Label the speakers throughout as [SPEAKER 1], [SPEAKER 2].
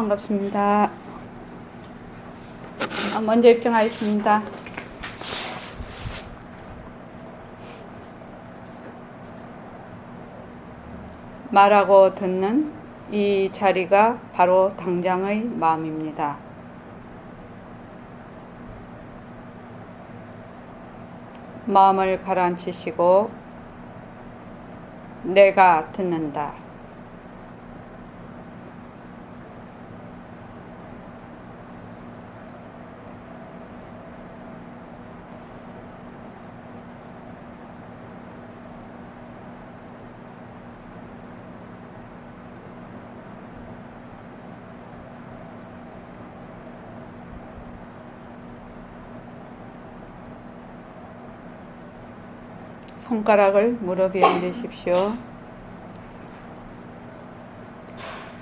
[SPEAKER 1] 반갑습니다. 먼저 입장하겠습니다. 말하고 듣는 이 자리가 바로 당장의 마음입니다. 마음을 가라앉히시고 내가 듣는다. 손가락을 무릎 위에 얹으십시오.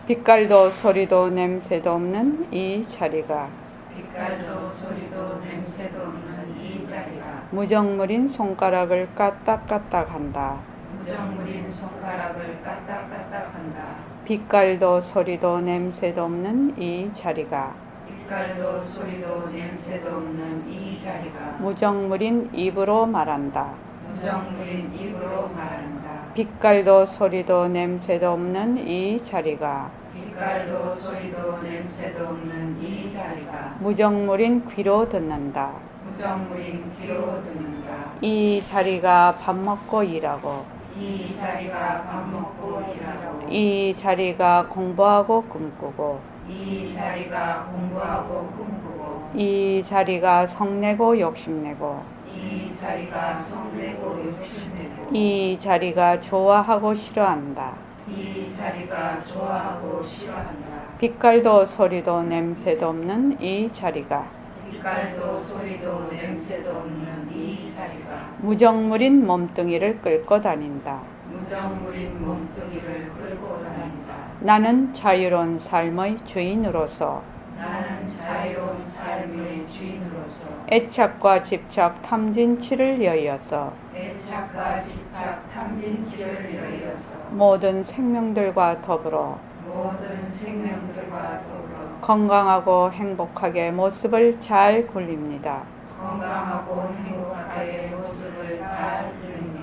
[SPEAKER 1] 빛깔도 소리도 냄새도 없는 이 자리가
[SPEAKER 2] 빛깔도 소리도 냄새도 없는 이 자리가
[SPEAKER 1] 무정물인 손가락을 까딱까딱 한다.
[SPEAKER 2] 무정물인 손가락을 까딱까딱한다.
[SPEAKER 1] 빛깔도 소리도 냄새도 없는 이 자리가
[SPEAKER 2] 빛깔도 소리도 냄새도 없는 이 자리가
[SPEAKER 1] 무정물인 입으로 말한다.
[SPEAKER 2] 무정물인 입으로 말한다.
[SPEAKER 1] 빛깔도 소리도 냄새도 없는 이 자리가
[SPEAKER 2] 빛깔도 소리도 냄새도 없는 이 자리가
[SPEAKER 1] 무정물인 귀로 듣는다.
[SPEAKER 2] 무정물인 귀로 듣는다.
[SPEAKER 1] 이 자리가 밥 먹고 일하고
[SPEAKER 2] 이 자리가 밥 먹고 일하고
[SPEAKER 1] 이 자리가 공부하고 꿈꾸고
[SPEAKER 2] 이 자리가 공부하고 꿈꾸고
[SPEAKER 1] 이 자리가 성내고 욕심내고
[SPEAKER 2] 이 자리가 성내고 욕심내고
[SPEAKER 1] 이 자리가 좋아하고 싫어한다.
[SPEAKER 2] 이 자리가 좋아하고 싫어한다.
[SPEAKER 1] 빛깔도 소리도 냄새도 없는 이 자리가
[SPEAKER 2] 빛깔도 소리도 냄새도 없는 이 자리가
[SPEAKER 1] 무정물인 몸뚱이를 끌고 다닌다.
[SPEAKER 2] 무정물인 몸뚱이를 끌고 다닌다.
[SPEAKER 1] 나는 자유로운 삶의 주인으로서
[SPEAKER 2] 나는 자유로운 삶의 주인으로서
[SPEAKER 1] 애착과 집착 탐진치를 여의어서
[SPEAKER 2] 애착과 집착 탐진치를 여의어서
[SPEAKER 1] 모든 생명들과 더불어
[SPEAKER 2] 모든 생명들과 더불어
[SPEAKER 1] 건강하고 행복하게 모습을 잘 굴립니다.
[SPEAKER 2] 건강하고 행복하게 모습을 잘 누립니다.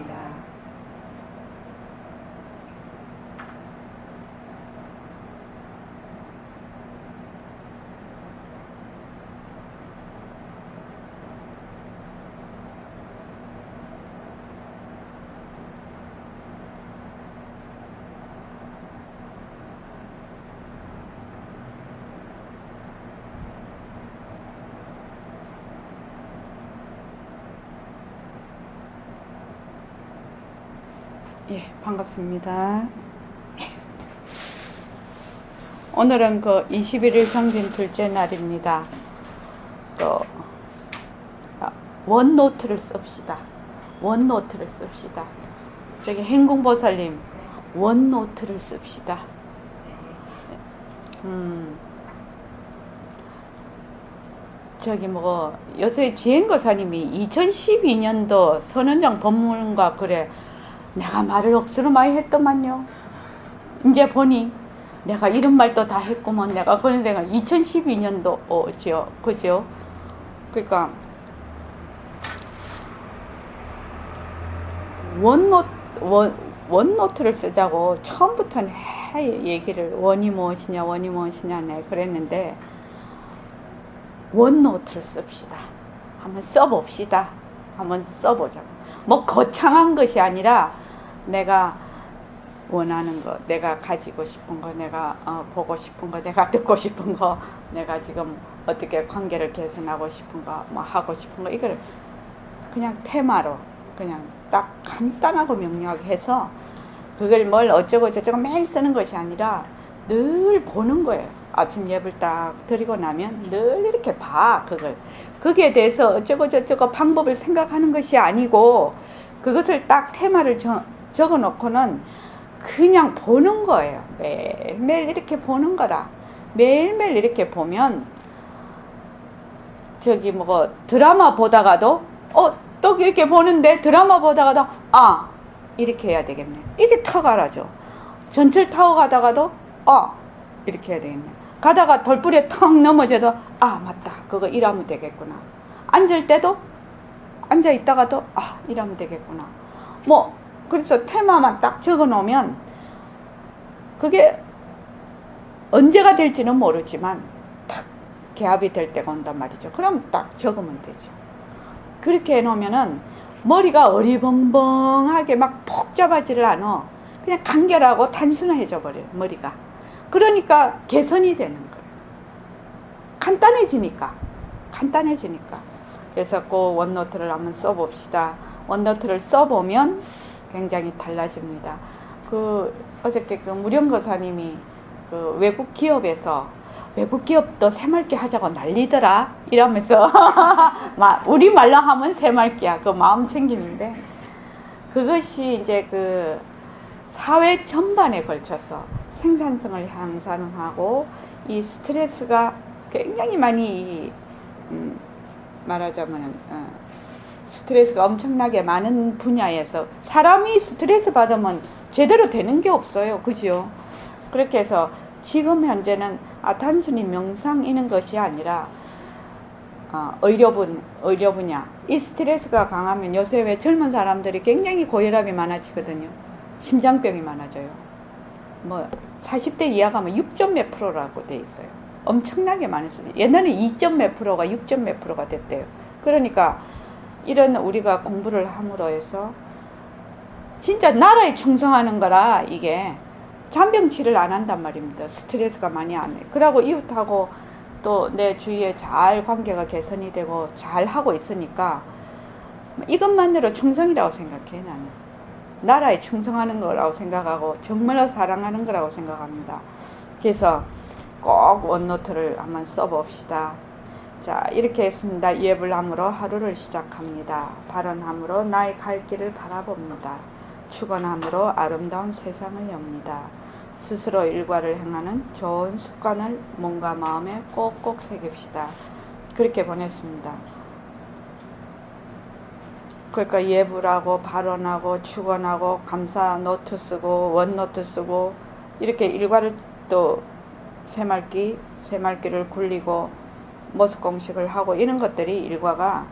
[SPEAKER 1] 예, 반갑습니다. 오늘은 그 21일 정진 둘째 날입니다. 또 원노트를 씁시다. 원노트를 씁시다. 저기 행궁보살님 원노트를 씁시다. 저기 뭐 요새 지행거사님이 2012년도 선원장 법문가 그래 내가 말을 억수로 많이 했더만요. 이제 보니 내가 이런 말도 다 했구먼. 내가 그런 데가 2012년도지요. 그죠? 그러니까 원노트를 쓰자고 처음부터는 얘기를 원이 무엇이냐 네 그랬는데 원노트를 씁시다. 한번 써봅시다. 한번 써보자고. 뭐 거창한 것이 아니라 내가 원하는 거, 내가 가지고 싶은 거, 내가 보고 싶은 거, 내가 듣고 싶은 거, 내가 지금 어떻게 관계를 개선하고 싶은 거, 뭐 하고 싶은 거, 이걸 그냥 테마로 그냥 딱 간단하고 명료하게 해서 그걸 뭘 어쩌고 저쩌고 매일 쓰는 것이 아니라 늘 보는 거예요. 아침 예불 딱 드리고 나면 늘 이렇게 봐, 그걸. 거기에 대해서 어쩌고 저쩌고 방법을 생각하는 것이 아니고 그것을 딱 테마를 적어 놓고는 그냥 보는 거예요. 매일매일 이렇게 보는 거라. 매일매일 이렇게 보면 저기 뭐 드라마 보다가도 또 이렇게 보는데 드라마 보다가도 이렇게 해야 되겠네. 이게 턱 알아죠. 전철 타고 가다가도 이렇게 해야 되겠네. 가다가 돌부리에 턱 넘어져도 아 맞다 그거 일하면 되겠구나. 앉을 때도 앉아 있다가도 아 이러면 되겠구나. 뭐 그래서 테마만 딱 적어 놓으면 그게 언제가 될지는 모르지만 탁 개합이 될 때가 온단 말이죠. 그럼 딱 적으면 되죠. 그렇게 해놓으면은 머리가 어리벙벙하게 막 복잡하지를 않아. 그냥 간결하고 단순해져 버려요, 머리가. 그러니까 개선이 되는 거예요. 간단해지니까. 그래서 꼭 원노트를 한번 써봅시다. 원노트를 써보면 굉장히 달라집니다. 어저께 무령거사님이 외국 기업에서 외국 기업도 새말기 하자고 난리더라 이러면서 우리 말로 하면 새말기야. 그 마음 챙김인데 그것이 이제 사회 전반에 걸쳐서 생산성을 향상하고 이 스트레스가 굉장히 많이 말하자면 스트레스가 엄청나게 많은 분야에서 사람이 스트레스 받으면 제대로 되는 게 없어요. 그죠? 그렇게 해서 지금 현재는 단순히 명상 이는 것이 아니라 의료 분야 이 스트레스가 강하면 요새 왜 젊은 사람들이 굉장히 고혈압이 많아지거든요. 심장병이 많아져요. 뭐 40대 이하가면 6점 몇 프로라고 돼 있어요. 엄청나게 많을 수도 있어요. 옛날에 2점 몇 프로가 6점 몇 프로가 됐대요. 그러니까 이런 우리가 공부를 함으로 해서 진짜 나라에 충성하는 거라 이게 잔병치를 안 한단 말입니다. 스트레스가 많이 안 해. 그러고 이웃하고 또 내 주위에 잘 관계가 개선이 되고 잘 하고 있으니까 이것만으로 충성이라고 생각해. 나는 나라에 충성하는 거라고 생각하고 정말로 사랑하는 거라고 생각합니다. 그래서 꼭 원노트를 한번 써봅시다. 자, 이렇게 했습니다. 예불함으로 하루를 시작합니다. 발언함으로 나의 갈 길을 바라봅니다. 축원함으로 아름다운 세상을 엽니다. 스스로 일과를 행하는 좋은 습관을 몸과 마음에 꼭꼭 새깁시다. 그렇게 보냈습니다. 그러니까 예불하고 발언하고 축원하고 감사 노트 쓰고 원노트 쓰고 이렇게 일과를 또 새말기를 굴리고 모습 공식을 하고 이런 것들이 일과가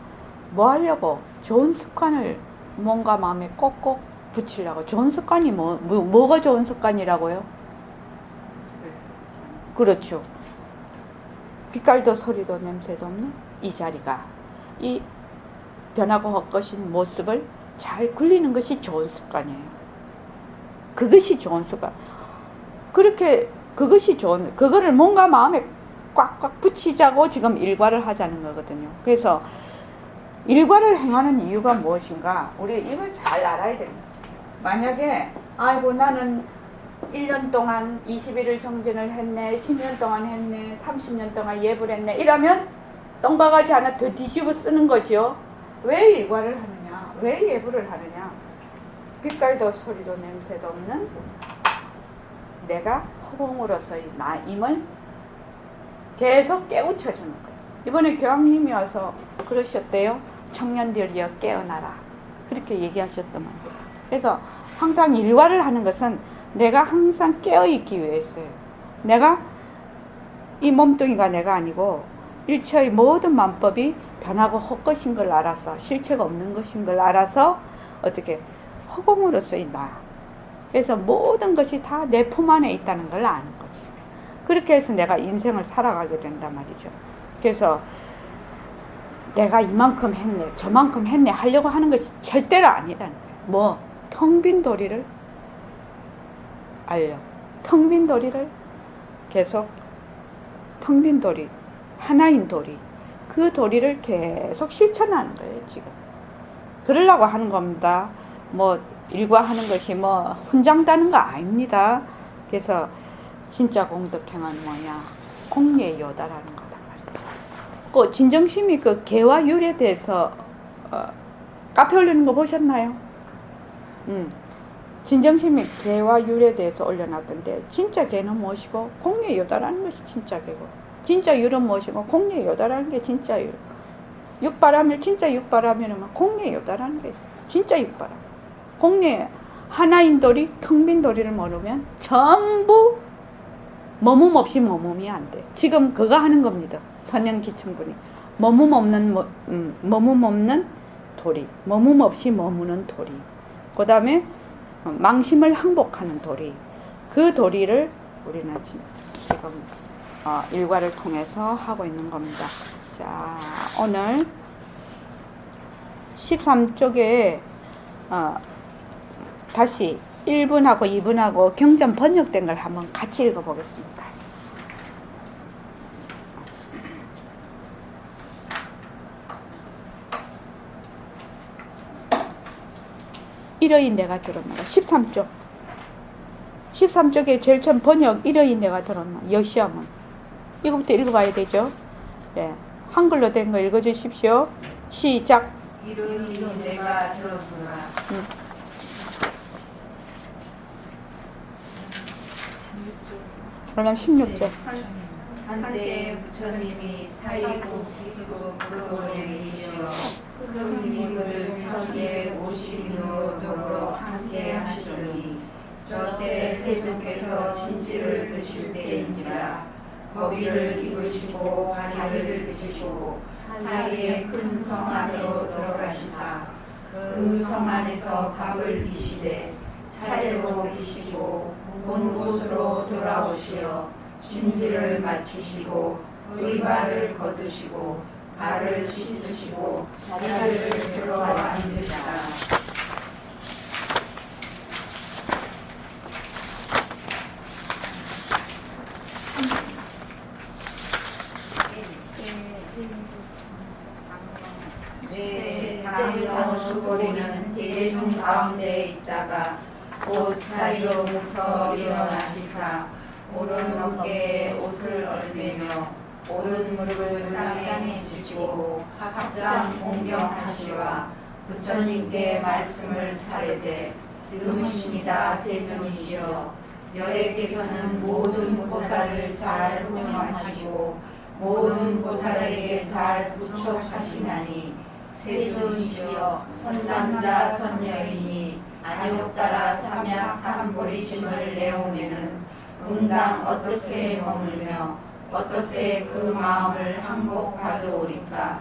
[SPEAKER 1] 뭐 하려고 좋은 습관을 몸과 마음에 꼭꼭 붙이려고. 좋은 습관이 뭐가 좋은 습관이라고요? 그렇죠. 빛깔도 소리도 냄새도 없는 이 자리가 이 변하고 헛것인 모습을 잘 굴리는 것이 좋은 습관이에요. 그것이 좋은 습관. 그거를 몸과 마음에 꽉꽉 붙이자고 지금 일과를 하자는 거거든요. 그래서 일과를 행하는 이유가 무엇인가? 우리 이걸 잘 알아야 됩니다. 만약에 아이고 나는 1년 동안 21일 정진을 했네, 10년 동안 했네, 30년 동안 예불 했네 이러면 똥바가지 하나 더 뒤집어 쓰는 거죠. 왜 일과를 하느냐? 왜 예불을 하느냐? 빛깔도 소리도 냄새도 없는 내가 허공으로서의 나임을 계속 깨우쳐주는 거예요. 이번에 교황님이 와서 그러셨대요. 청년들이여 깨어나라. 그렇게 얘기하셨단 말이에요. 그래서 항상 일과를 하는 것은 내가 항상 깨어있기 위해서요. 내가 이 몸뚱이가 내가 아니고 일체의 모든 만법이 변하고 헛것인 걸 알아서 실체가 없는 것인 걸 알아서 어떻게 허공으로서의 나. 그래서 모든 것이 다 내 품 안에 있다는 걸 아는 거지. 그렇게 해서 내가 인생을 살아가게 된단 말이죠. 그래서 내가 이만큼 했네, 저만큼 했네 하려고 하는 것이 절대로 아니라는 거예요. 텅 빈 도리를 알려. 텅 빈 도리를 계속 텅 빈 도리, 하나인 도리. 그 도리를 계속 실천하는 거예요, 지금. 그러려고 하는 겁니다. 일과하는 것이 훈장다는 거 아닙니다. 그래서 진짜 공덕행은 뭐냐? 공예요다라는 거다 말이에요. 진정심이 개와 율에 대해서 카페 올리는 거 보셨나요? 진정심이 개와 율에 대해서 올려놨던데 진짜 개는 무엇이고 공예요다라는 것이 진짜 개고 진짜 율은 무엇이고 공예요다라는 게 진짜 율. 육바람일 진짜 육바람이라면 공예요다라는 게 진짜 육바람. 공예 하나인 도리, 텅 빈 도리를 모르면 전부 머문 없이 머무면 안 돼. 지금 그거 하는 겁니다. 선영기천분이. 머문 없는 도리. 머문 없이 머무는 도리. 그 다음에 망심을 항복하는 도리. 그 도리를 우리는 지금 일과를 통해서 하고 있는 겁니다. 자, 오늘 13쪽에 다시 1분하고 2분하고 경전 번역된 걸 한번 같이 읽어보겠습니다. 이러이 내가 들었노라. 13쪽에 제일 처음 번역 이러이 내가 들었노라. 여시아문. 이거부터 읽어봐야 되죠. 네. 한글로 된 거 읽어주십시오. 시작.
[SPEAKER 2] 이름이 내가 들었구나.
[SPEAKER 1] 그럼 16절.
[SPEAKER 2] 한때 부처님이 사이국 기수국 그고령이시여 그 미국을 1250인으로 더불어 함께 하시더니 저때 세존께서 진지를 드실 때인지라 거비를 입으시고 바리를 드시고 사이에 큰 성 안으로 들어가시사 그 성 안에서 밥을 비시되 차례로 비시고 본 곳으로 돌아오시어 진지를 마치시고 의발을 거두시고 발을 씻으시고 자리를 들어와 앉으시다. 장로 수고리는 대중 가운데 있다가 곧 자리로부터 일어나시사 오른 어깨에 옷을 얼매며 오른 무릎을 땅에 주시고 합장 공경하시와 부처님께 말씀을 사례되 드무십니다 세존이시여 여에게서는 모든 보살을 잘 훈영하시고 모든 보살에게 잘 부촉하시나니 세존이시여 선남자 선여인이 안욕따라 삼약 삼보리심을 내오면은 응당 어떻게 머물며 어떻게 그 마음을 항복하도오리까.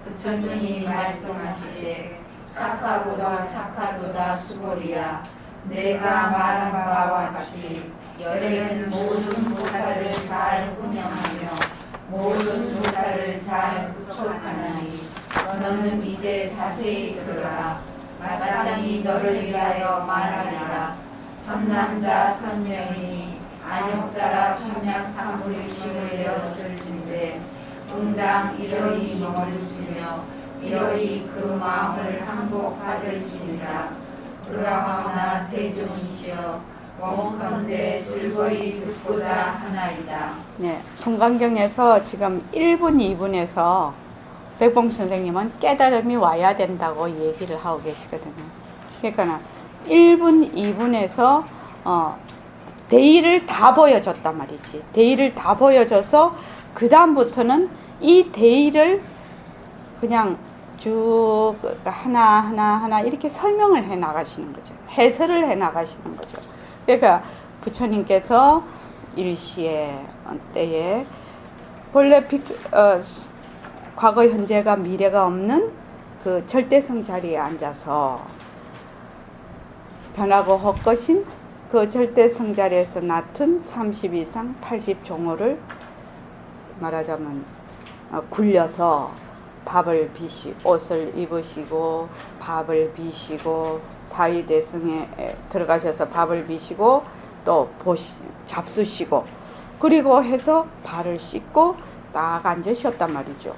[SPEAKER 2] 부처님이 말씀하시되 착하고다 착하도다 수고리야 내가 말한 바와 같이 열에는 모든 보살을 잘 훈영하며 모든 보살을 잘 부촉하나니 너는 이제 자세히 들으라. 마땅히 너를 위하여 말하리라. 선남자 선여인이 안욕따라 삼약 삼불의심을 내었을진데 응당 이러이 머물지며 이러이 그 마음을 항복받을지니라. 그러하오나 세존이시여 원컨대 즐거이 듣고자 하나이다.
[SPEAKER 1] 네, 성강경에서 지금 1분, 2분에서 백봉 선생님은 깨달음이 와야 된다고 얘기를 하고 계시거든요. 그러니까 1분, 2분에서 대의를 다 보여줬단 말이지. 대의를 다 보여줘서 그 다음부터는 이 대의를 그냥 쭉 하나 이렇게 설명을 해 나가시는 거죠. 해설을 해 나가시는 거죠. 그러니까 부처님께서 일시에 때에 본래 과거 현재가 미래가 없는 그 절대성 자리에 앉아서 변하고 헛것인 그 절대성 자리에서 낳은 32상 80종호를 말하자면 굴려서 밥을 비시고 옷을 입으시고 밥을 비시고 사위대승에 들어가셔서 밥을 비시고 또 잡수시고 그리고 해서 발을 씻고 딱 앉으셨단 말이죠.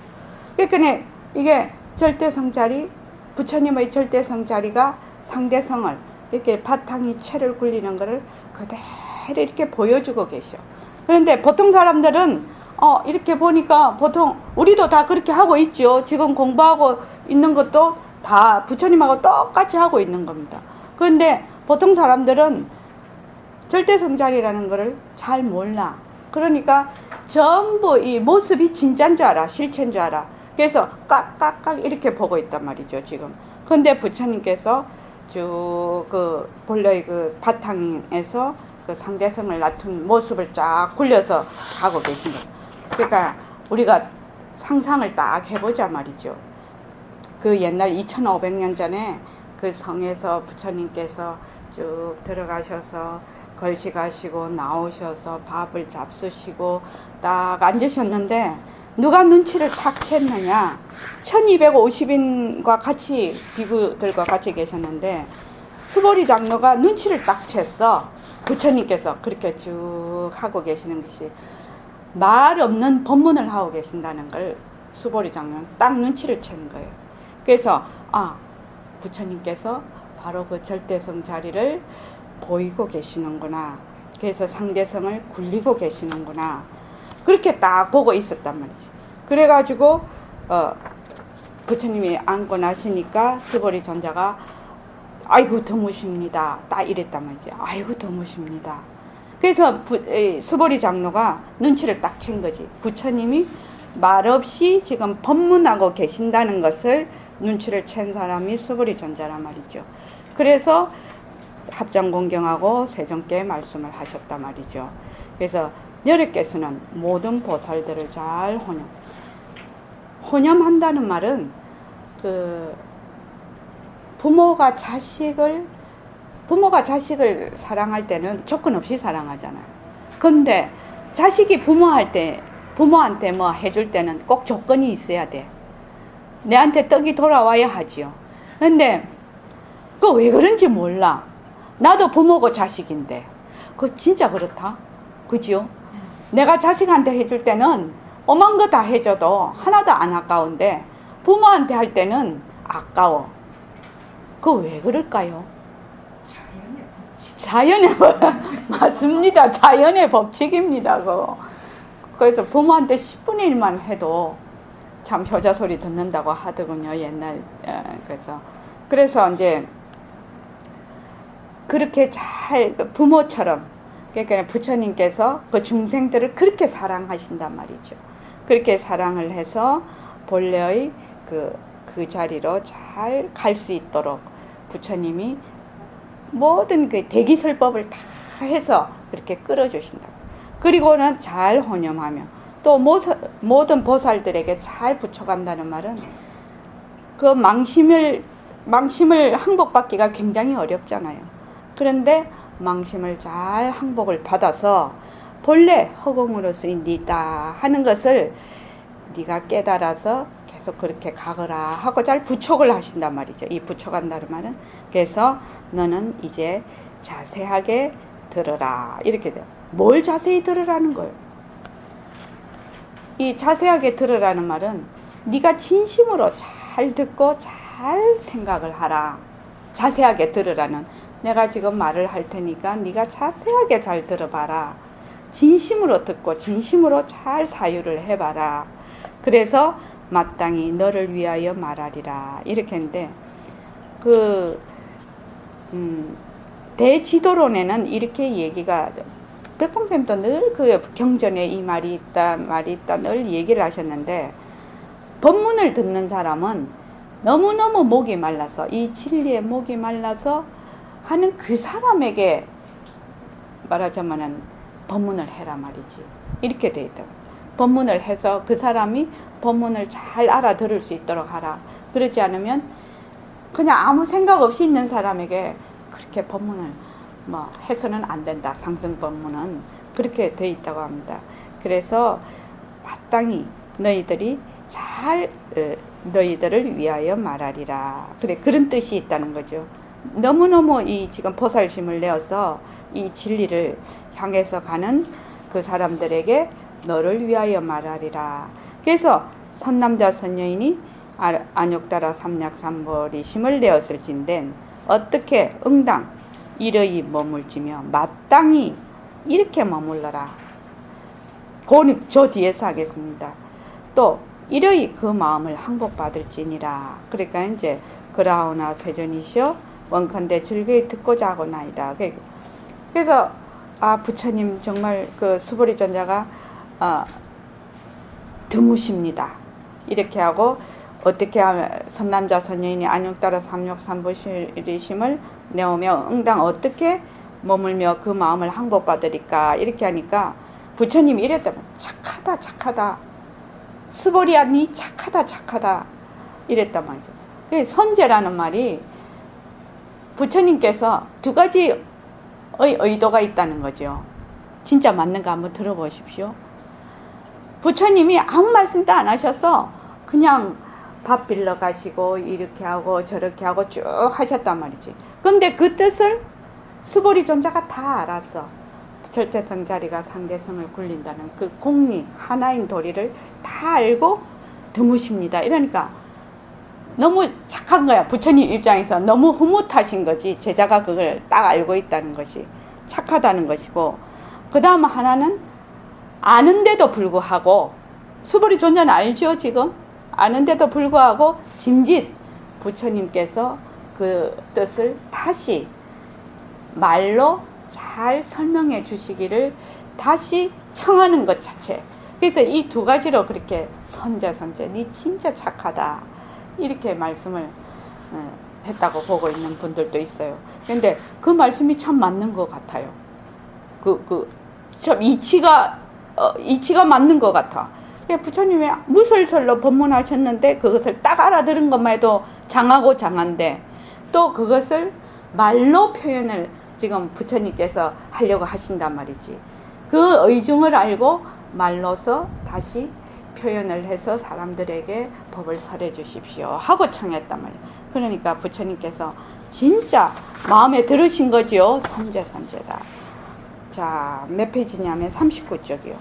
[SPEAKER 1] 그러니까 이게 절대성 자리, 부처님의 절대성 자리가 상대성을 이렇게 바탕이 채를 굴리는 것을 그대로 이렇게 보여주고 계셔. 그런데 보통 사람들은 이렇게 보니까 보통 우리도 다 그렇게 하고 있죠. 지금 공부하고 있는 것도 다 부처님하고 똑같이 하고 있는 겁니다. 그런데 보통 사람들은 절대성 자리라는 것을 잘 몰라. 그러니까 전부 이 모습이 진짜인 줄 알아. 실체인 줄 알아. 그래서 깍깍깍 이렇게 보고 있단 말이죠, 지금. 근데 부처님께서 쭉 본래의 그 바탕에서 그 상대성을 낮춘 모습을 쫙 굴려서 가고 계신 거예요. 그러니까 우리가 상상을 딱 해보자 말이죠. 그 옛날 2500년 전에 그 성에서 부처님께서 쭉 들어가셔서 걸식하시고 나오셔서 밥을 잡수시고 딱 앉으셨는데 누가 눈치를 탁 챘느냐. 1250인과 같이 비구들과 같이 계셨는데 수보리 장로가 눈치를 딱 챘어. 부처님께서 그렇게 쭉 하고 계시는 것이 말 없는 법문을 하고 계신다는 걸 수보리 장로는 딱 눈치를 챈 거예요. 그래서 부처님께서 바로 그 절대성 자리를 보이고 계시는구나. 그래서 상대성을 굴리고 계시는구나. 그렇게 딱 보고 있었단 말이지. 그래가지고 부처님이 앉고 나시니까 수보리 전자가 아이고 드무십니다. 딱 이랬단 말이지. 아이고 드무십니다. 그래서 수보리 장로가 눈치를 딱 챈 거지. 부처님이 말없이 지금 법문하고 계신다는 것을 눈치를 챈 사람이 수보리 전자란 말이죠. 그래서 합장공경하고 세종께 말씀을 하셨단 말이죠. 그래서 여러께서는 모든 보살들을 잘 혼념한다는 말은 그 부모가 자식을 사랑할 때는 조건 없이 사랑하잖아요. 근데 자식이 부모한테 뭐 해줄 때는 꼭 조건이 있어야 돼. 내한테 떡이 돌아와야 하지요. 근데 그거 왜 그런지 몰라. 나도 부모고 자식인데 그거 진짜 그렇다. 그지요? 내가 자식한테 해줄 때는 오만 거 다 해줘도 하나도 안 아까운데 부모한테 할 때는 아까워. 그거 왜 그럴까요? 자연의 맞습니다. 자연의 법칙입니다. 그거. 그래서 부모한테 10분의 1만 해도 참 효자 소리 듣는다고 하더군요. 옛날. 그래서 이제 그렇게 잘 부모처럼, 그러니까 부처님께서 그 중생들을 그렇게 사랑하신단 말이죠. 그렇게 사랑을 해서 본래의 그 자리로 잘 갈 수 있도록 부처님이 모든 그 대기설법을 다 해서 그렇게 끌어주신다. 그리고는 잘 혼념하며 또 모든 보살들에게 잘 붙여간다는 말은 그 망심을 항복받기가 굉장히 어렵잖아요. 그런데 망심을 잘 항복을 받아서 본래 허공으로서입니다 하는 것을 네가 깨달아서 계속 그렇게 가거라 하고 잘 부촉을 하신단 말이죠. 이 부촉한다는 말은 그래서 너는 이제 자세하게 들어라 이렇게 돼요. 뭘 자세히 들으라는 거예요? 이 자세하게 들으라는 말은 네가 진심으로 잘 듣고 잘 생각을 하라. 자세하게 들으라는, 내가 지금 말을 할 테니까 네가 자세하게 잘 들어봐라. 진심으로 듣고 진심으로 잘 사유를 해봐라. 그래서 마땅히 너를 위하여 말하리라 이렇게 했는데 대지도론에는 이렇게 얘기가, 백봉쌤도 늘 그 경전에 이 말이 있다 늘 얘기를 하셨는데, 법문을 듣는 사람은 너무너무 목이 말라서, 이 진리에 목이 말라서 하는 그 사람에게 말하자면은 법문을 해라 말이지. 이렇게 돼 있다. 법문을 해서 그 사람이 법문을 잘 알아들을 수 있도록 하라. 그러지 않으면 그냥 아무 생각 없이 있는 사람에게 그렇게 법문을 해서는 안 된다. 상승 법문은 그렇게 돼 있다고 합니다. 그래서 마땅히 너희들을 위하여 말하리라. 그래, 그런 뜻이 있다는 거죠. 너무너무 이 지금 보살심을 내어서 이 진리를 향해서 가는 그 사람들에게 너를 위하여 말하리라. 그래서 선남자 선녀인이 안욕따라 삼약삼보리심을 내었을진된 어떻게 응당 이러이 머물지며 마땅히 이렇게 머물러라. 저 뒤에서 하겠습니다. 또 이러이 그 마음을 항복받을지니라. 그러니까 이제 그라오나 세존이시여 원컨대 즐거이 듣고자 하고나이다. 그래서 부처님 정말 그 수보리 전자가 드무십니다. 이렇게 하고 어떻게 하면 선남자 선녀인이 안욕따라 삼욕삼보리심을 내오며 응당 어떻게 머물며 그 마음을 항복받으리까. 이렇게 하니까 부처님이 이랬다면 착하다 착하다. 스보리야 니 착하다 착하다. 이랬단 말이죠. 그래서 선제라는 말이 부처님께서 두 가지의 의도가 있다는 거죠. 진짜 맞는가 한번 들어보십시오. 부처님이 아무 말씀도 안 하셔서 그냥 밥 빌러 가시고 이렇게 하고 저렇게 하고 쭉 하셨단 말이지. 근데 그 뜻을 스보리 존자가 다 알았어. 절대성 자리가 상대성을 굴린다는 그 공리 하나인 도리를 다 알고 드무십니다. 이러니까 너무 착한 거야. 부처님 입장에서 너무 흐뭇하신 거지. 제자가 그걸 딱 알고 있다는 것이 착하다는 것이고, 그 다음 하나는 아는데도 불구하고, 스보리 존자는 알죠 지금? 아는데도 불구하고 짐짓 부처님께서 그 뜻을 다시 말로 잘 설명해 주시기를 다시 청하는 것 자체. 그래서 이 두 가지로 그렇게 선제 니 진짜 착하다 이렇게 말씀을 했다고 보고 있는 분들도 있어요. 근데 그 말씀이 참 맞는 것 같아요. 참 이치가 맞는 것 같아. 부처님이 무설설로 법문하셨는데 그것을 딱 알아들은 것만 해도 장하고 장한데, 또 그것을 말로 표현을 지금 부처님께서 하려고 하신단 말이지. 그 의중을 알고 말로서 다시 표현을 해서 사람들에게 법을 설해 주십시오 하고 청했단 말이에요. 그러니까 부처님께서 진짜 마음에 들으신 거지요. 선제다. 자, 몇 페이지냐면 39쪽이요.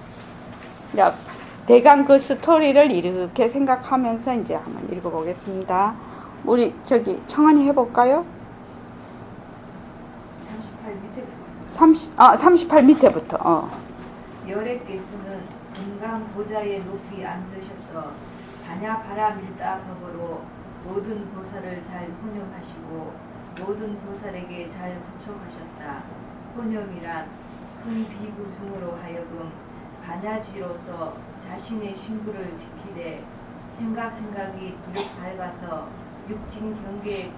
[SPEAKER 1] 대강 그 스토리를 이렇게 생각하면서 이제 한번 읽어보겠습니다. 우리 저기 청한이 해볼까요? 38 밑에부터.
[SPEAKER 2] 열애께서는 금강 보좌에 높이 앉으셔서 반야 바라밀다 법으로 모든 보살을 잘 혼용하시고 모든 보살에게 잘 부촉하셨다. 혼용이란 큰 비구중으로 하여금 반야지로서 자신의 신부를 지키되 생각이 두렵 밝아서 육진 경계에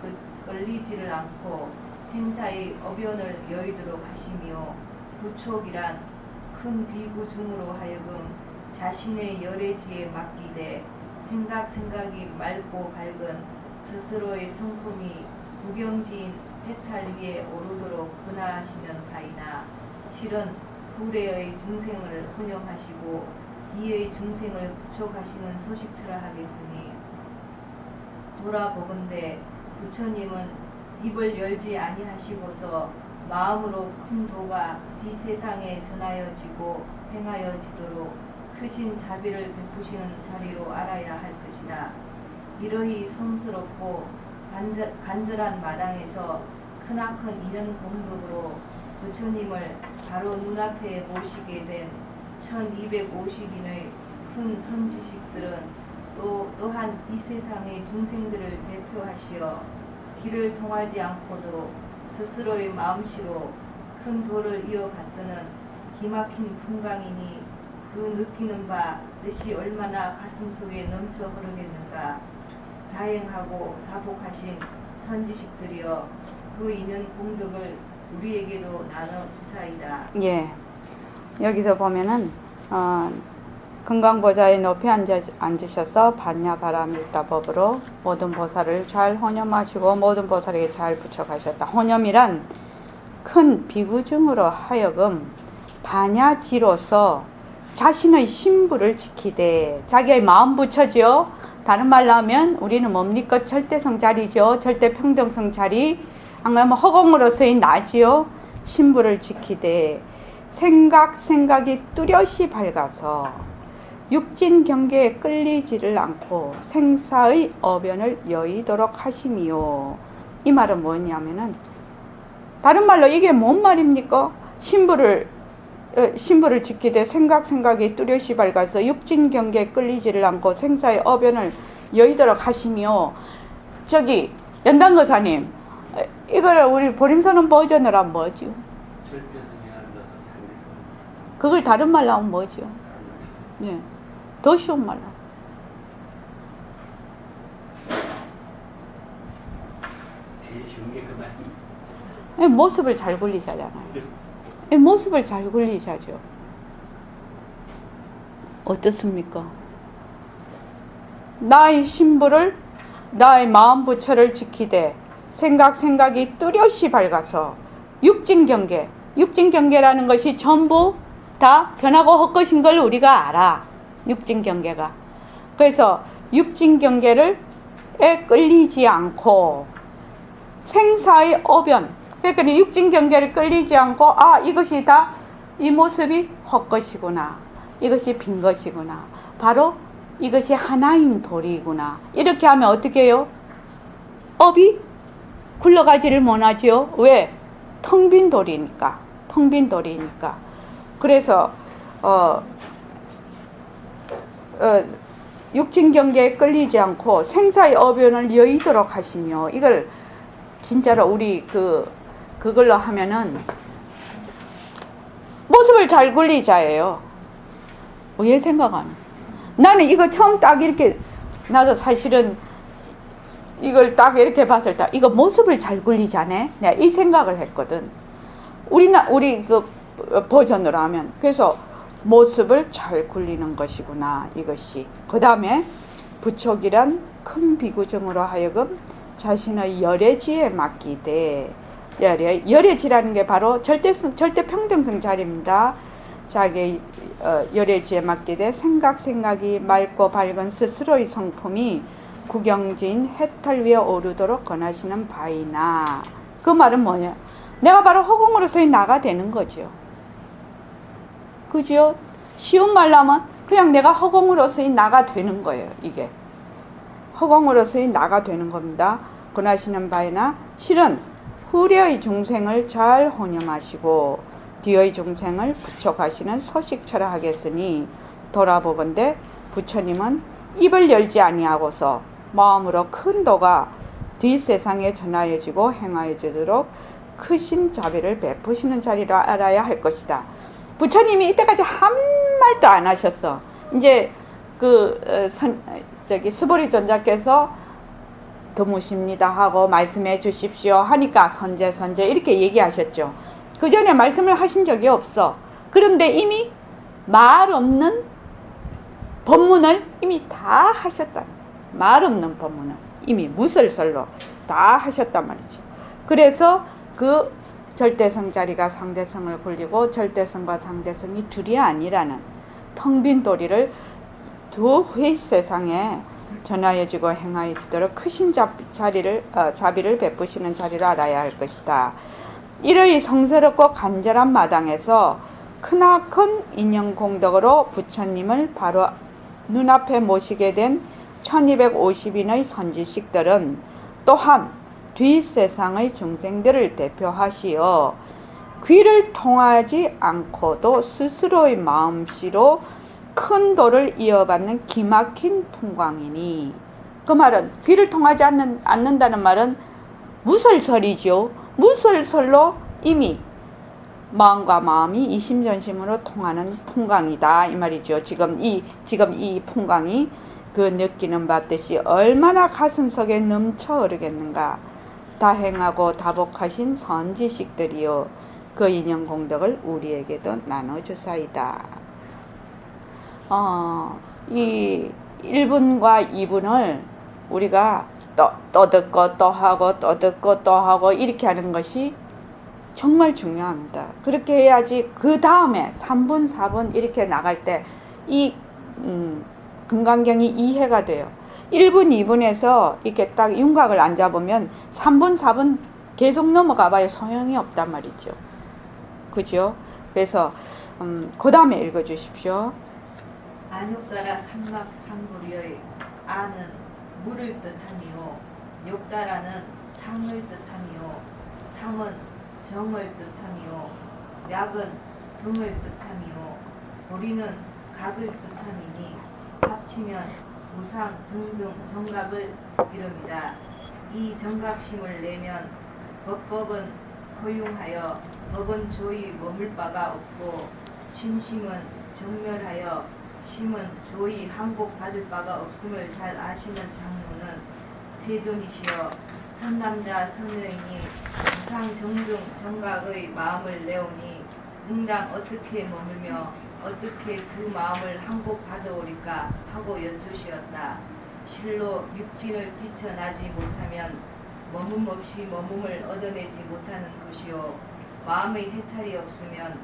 [SPEAKER 2] 끌리지를 않고 생사의 어변을 여의도록 하시며, 부촉이란 큰 비구중으로 하여금 자신의 열애지에 맡기되 생각이 맑고 밝은 스스로의 성품이 구경지인 태탈 위에 오르도록 근하하시는 바이나, 실은 불의의 중생을 혼용하시고 이의 중생을 부촉하시는 소식처라 하겠으니, 돌아보건대 부처님은 입을 열지 아니하시고서 마음으로 큰 도가 이 세상에 전하여지고 행하여지도록 크신 자비를 베푸시는 자리로 알아야 할 것이다. 이러히 성스럽고 간절한 마당에서 크나큰 인연 공덕으로 부처님을 바로 눈앞에 모시게 된 1250인의 큰 선지식들은 또한 이 세상의 중생들을 대표하시어 길을 통하지 않고도 스스로의 마음씨로 큰 도를 이어받드는 기막힌 풍광이니, 그 느끼는 바 뜻이 얼마나 가슴속에 넘쳐 흐르겠는가. 다행하고 다복하신 선지식들이여, 그 인연 공덕을 우리에게도 나눠 주사이다.
[SPEAKER 1] 예, 여기서 보면은 금강보좌에 높이 앉으셔서 반야 바라밀다 법으로 모든 보살을 잘 혼염하시고 모든 보살에게 잘 부촉하셨다. 혼염이란 큰 비구중으로 하여금 반야지로서 자신의 신부를 지키되, 자기의 마음 부처죠. 다른 말로 하면 우리는 뭡니까? 절대성 자리죠. 절대평등성 자리. 안 그러면 허공으로서의 나지요. 신부를 지키되 생각이 뚜렷이 밝아서 육진 경계에 끌리지를 않고 생사의 어변을 여의도록 하심이요. 이 말은 뭐냐면은, 다른 말로 이게 뭔 말입니까? 신부를 지키되 생각이 뚜렷이 밝아서 육진 경계에 끌리지를 않고 생사의 어변을 여의도록 하시며, 저기 연단거사님, 이거를 우리 보림선언 버전으로 하면 뭐죠?
[SPEAKER 3] 절대성이 앉아서 상대성.
[SPEAKER 1] 그걸 다른 말로 하면 뭐죠? 네, 더 쉬운 말로.
[SPEAKER 3] 제일 쉬운 게 그만.
[SPEAKER 1] 모습을 잘 굴리자잖아요. 모습을 잘 굴리자죠. 어떻습니까? 나의 신부를 나의 마음 부처를 지키되 생각이 뚜렷이 밝아서 육진경계라는 것이 전부 다 변하고 헛것인 걸 우리가 알아. 육진경계가. 그래서 육진경계를 끌리지 않고 생사의 어변, 그러니까 육진경계를 끌리지 않고 이것이 다 이 모습이 헛것이구나, 이것이 빈 것이구나, 바로 이것이 하나인 도리구나, 이렇게 하면 어떻게 해요? 업이 굴러가지를 못하지요. 왜? 텅 빈 도리니까. 그래서 육진경계에 끌리지 않고 생사의 어변을 여의도록 하시며, 이걸 진짜로 우리 그걸로 하면은 모습을 잘 굴리자예요. 왜 생각하면? 나는 이거 처음 딱 이렇게, 나도 사실은 이걸 딱 이렇게 봤을 때 이거 모습을 잘 굴리자네, 내가 이 생각을 했거든. 우리 그 버전으로 하면. 그래서 모습을 잘 굴리는 것이구나, 이것이. 그 다음에 부촉이란 큰 비구정으로 하여금 자신의 열애지에 맡기되, 열애지라는 게 바로 절대 평등성 자리입니다. 자기 열애지에 맡기되 생각이 맑고 밝은 스스로의 성품이 구경지인 해탈 위에 오르도록 권하시는 바이나. 그 말은 뭐냐? 내가 바로 허공으로서의 나가 되는 거죠. 그죠? 쉬운 말로 하면 그냥 내가 허공으로서의 나가 되는 거예요. 이게 허공으로서의 나가 되는 겁니다. 권하시는 바이나, 실은 후래의 중생을 잘 혼념하시고 뒤의 중생을 부촉하시는 소식처라 하겠으니, 돌아보건대 부처님은 입을 열지 아니하고서 마음으로 큰 도가 뒷세상에 전하여지고 행하여지도록 크신 자비를 베푸시는 자리라 알아야 할 것이다. 부처님이 이때까지 한 말도 안 하셨어. 이제 수보리 존자께서 드무십니다 하고 말씀해 주십시오 하니까 선제 이렇게 얘기하셨죠. 그 전에 말씀을 하신 적이 없어. 그런데 이미 말 없는 법문을 이미 다 하셨다. 말 없는 법문을 이미 무설설로 다 하셨단 말이죠. 그래서 그 절대성 자리가 상대성을 굴리고 절대성과 상대성이 둘이 아니라는 텅 빈 도리를 두 회 세상에 전하여지고 행하여지도록 크신 자비를 베푸시는 자리를 알아야 할 것이다. 이러이 성스럽고 간절한 마당에서 크나큰 인연공덕으로 부처님을 바로 눈앞에 모시게 된 1250인의 선지식들은 또한 뒷세상의 중생들을 대표하시어 귀를 통하지 않고도 스스로의 마음씨로 큰 도를 이어받는 기막힌 풍광이니, 그 말은 귀를 통하지 않는다는 말은 무설설이죠. 무설설로 이미 마음과 마음이 이심전심으로 통하는 풍광이다, 이 말이죠. 지금 이 풍광이 그 느끼는 바듯이 얼마나 가슴속에 넘쳐 흐르겠는가. 다행하고 다복하신 선지식들이요, 그 인연 공덕을 우리에게도 나눠주사이다. 이 1분과 2분을 우리가 또 듣고 또 하고 또 듣고 또 하고 이렇게 하는 것이 정말 중요합니다. 그렇게 해야지 그 다음에 3분, 4분 이렇게 나갈 때 이 금강경이 이해가 돼요. 1분, 2분에서 이렇게 딱 윤곽을 안 잡으면 3분, 4분 계속 넘어가 봐야 소용이 없단 말이죠. 그죠? 그래서 그 다음에 읽어주십시오.
[SPEAKER 2] 안욕따라 삼막삼부리의 아는 물을 뜻하미요, 욕따라는 상을 뜻하미요, 상은 정을 뜻하미요, 약은 등을 뜻하미요, 보리는 각을 뜻하미니 합치면 무상 정등 정각을 이릅니다. 이 정각심을 내면 법법은 허용하여 법은 조이 머물 바가 없고, 심심은 정멸하여 심은 조이 항복 받을 바가 없음을 잘 아시는 장로는 세존이시여 선남자 선여인이 무상 정등 정각의 마음을 내오니 응당 어떻게 머물며 어떻게 그 마음을 항복받아오리까 하고 여쭈시었다. 실로 육진을 뛰쳐나지 못하면 머문 없이 머문을 얻어내지 못하는 것이요 마음의 해탈이 없으면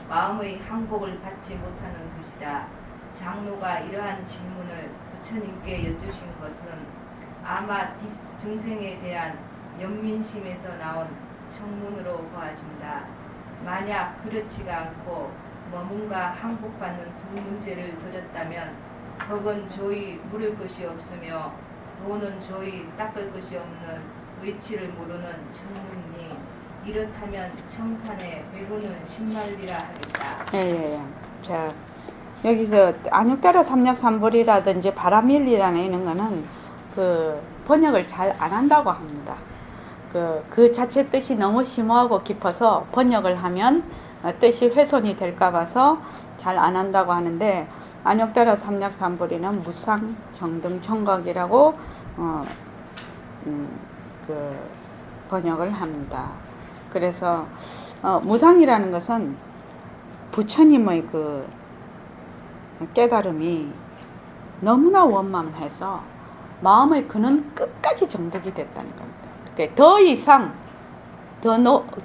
[SPEAKER 2] 마음의 항복을 받지 못하는 것이다. 장로가 이러한 질문을 부처님께 여쭈신 것은 아마 중생에 대한 연민심에서 나온 청문으로 보아진다. 만약 그렇지가 않고 머문과 항복받는 두 문제를 들었다면 법은 조이 물을 것이 없으며 도는 조이 닦을 것이 없는 위치를 모르는 청문이 이렇다면 청산의 배구는 신말리라 하겠다.
[SPEAKER 1] 예. 자, 여기서 안육따라 삼약삼불이라든지 바라밀리라는 이런 거는 그 번역을 잘 안 한다고 합니다. 그 자체 뜻이 너무 심오하고 깊어서 번역을 하면 뜻이 훼손이 될까 봐서 잘 안 한다고 하는데 안육따라 삼약삼불이는 무상 정등 청각이라고 그 번역을 합니다. 그래서 무상이라는 것은 부처님의 그 깨달음이 너무나 원만해서 마음의 근원 끝까지 정독이 됐다는 겁니다. 그러니까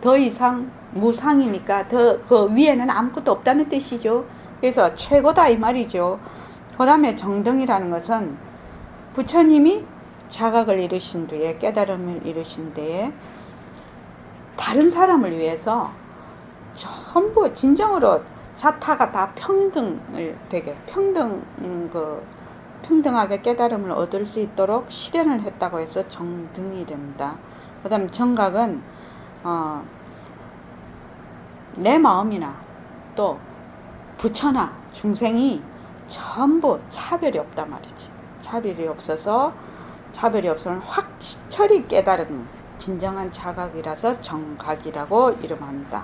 [SPEAKER 1] 더 이상 무상이니까 그 위에는 아무것도 없다는 뜻이죠. 그래서 최고다 이 말이죠. 그 다음에 정등이라는 것은 부처님이 자각을 이루신 뒤에 깨달음을 이루신 뒤에 다른 사람을 위해서 전부 진정으로 자타가 다 평등을 되게 평등하게 깨달음을 얻을 수 있도록 실현을 했다고 해서 정등이 됩니다. 그 다음에 정각은 내 마음이나 또 부처나 중생이 전부 차별이 없단 말이지. 차별이 없어서 확철이 깨달은 진정한 자각이라서 정각이라고 이름합니다.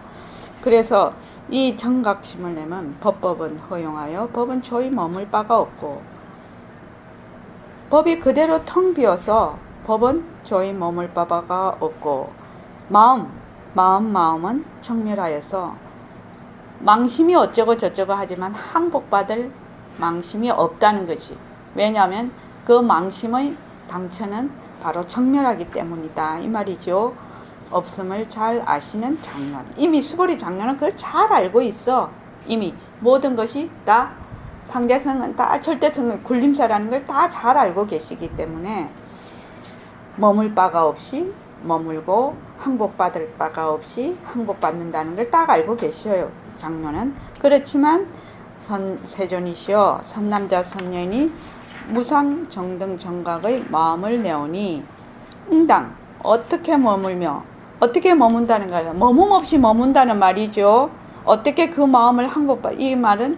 [SPEAKER 1] 그래서 이 정각심을 내면 법법은 허용하여 법은 조이 머물 바가 없고 법이 그대로 텅 비어서 법은 조이 머물 바가 없고 마음은 청멸하여서 망심이 어쩌고 저쩌고 하지만 항복받을 망심이 없다는 거지. 왜냐하면 그 망심의 당처는 바로 청멸하기 때문이다 이 말이죠. 없음을 잘 아시는 장년. 이미 수고리 장년은 그걸 잘 알고 있어. 이미 모든 것이 다 상대성은 다 절대성은 굴림사라는 걸 다 잘 알고 계시기 때문에 머물 바가 없이 머물고 항복받을 바가 없이 항복받는다는 걸 딱 알고 계셔요. 장년은. 그렇지만 세존이시여 선남자 선녀인이 무상 정등 정각의 마음을 내오니 응당 어떻게 머물며 어떻게 머문다는 거예요. 머문 없이 머문다는 말이죠. 어떻게 그 마음을 이 말은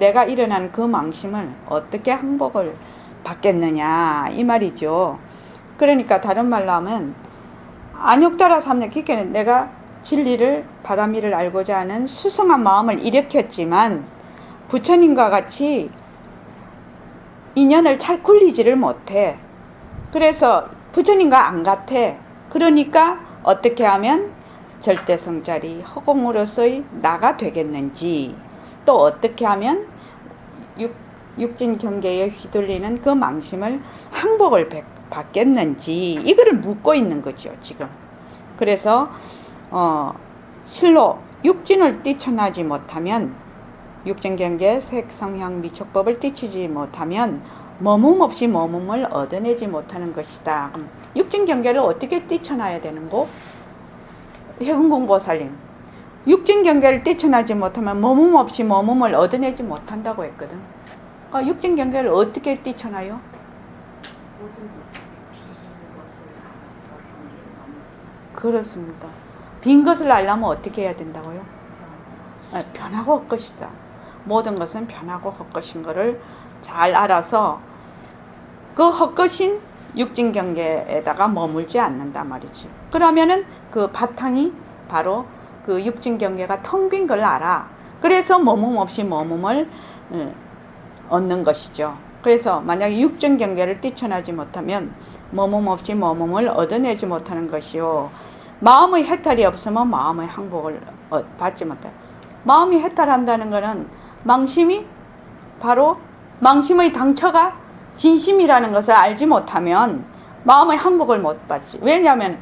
[SPEAKER 1] 내가 일어난 그 망심을 어떻게 항복을 받겠느냐 이 말이죠. 그러니까 다른 말로 하면 안욕따라 삼약 기께는 내가 진리를 바라미를 알고자 하는 수성한 마음을 일으켰지만 부처님과 같이 인연을 잘 굴리지를 못해. 그래서 부처님과 안 같아. 그러니까 어떻게 하면 절대성자리 허공으로서의 나가 되겠는지, 또 어떻게 하면 육진 경계에 휘둘리는 그 망심을 항복을 받겠는지, 이거를 묻고 있는 거죠 지금. 그래서 실로 육진을 뛰쳐나지 못하면, 육진경계 색성향 미촉법을 뛰치지 못하면 머문 없이 머문을 얻어내지 못하는 것이다. 육진경계를 어떻게 뛰쳐나야 되는고? 해군공보살님, 육진경계를 뛰쳐나지 못하면 머문 없이 머문을 얻어내지 못한다고 했거든. 육진경계를 어떻게 뛰쳐나요?
[SPEAKER 2] 모든 것을 빈 것을 알아서 경계에 넘지.
[SPEAKER 1] 그렇습니다. 빈 것을 알려면 어떻게 해야 된다고요? 변하고 헛것이다. 모든 것은 변하고 헛것인 것을 잘 알아서 그 헛것인 육진경계에다가 머물지 않는다 말이지. 그러면은 그 바탕이 바로 그 육진경계가 텅 빈 걸 알아. 그래서 머문 없이 머문을 얻는 것이죠. 그래서 만약에 육진경계를 뛰쳐나지 못하면 머문 없이 머문을 얻어내지 못하는 것이요. 마음의 해탈이 없으면 마음의 항복을 받지 못해. 마음이 해탈한다는 것은 망심이 바로 망심의 당처가 진심이라는 것을 알지 못하면 마음의 항복을 못 받지. 왜냐하면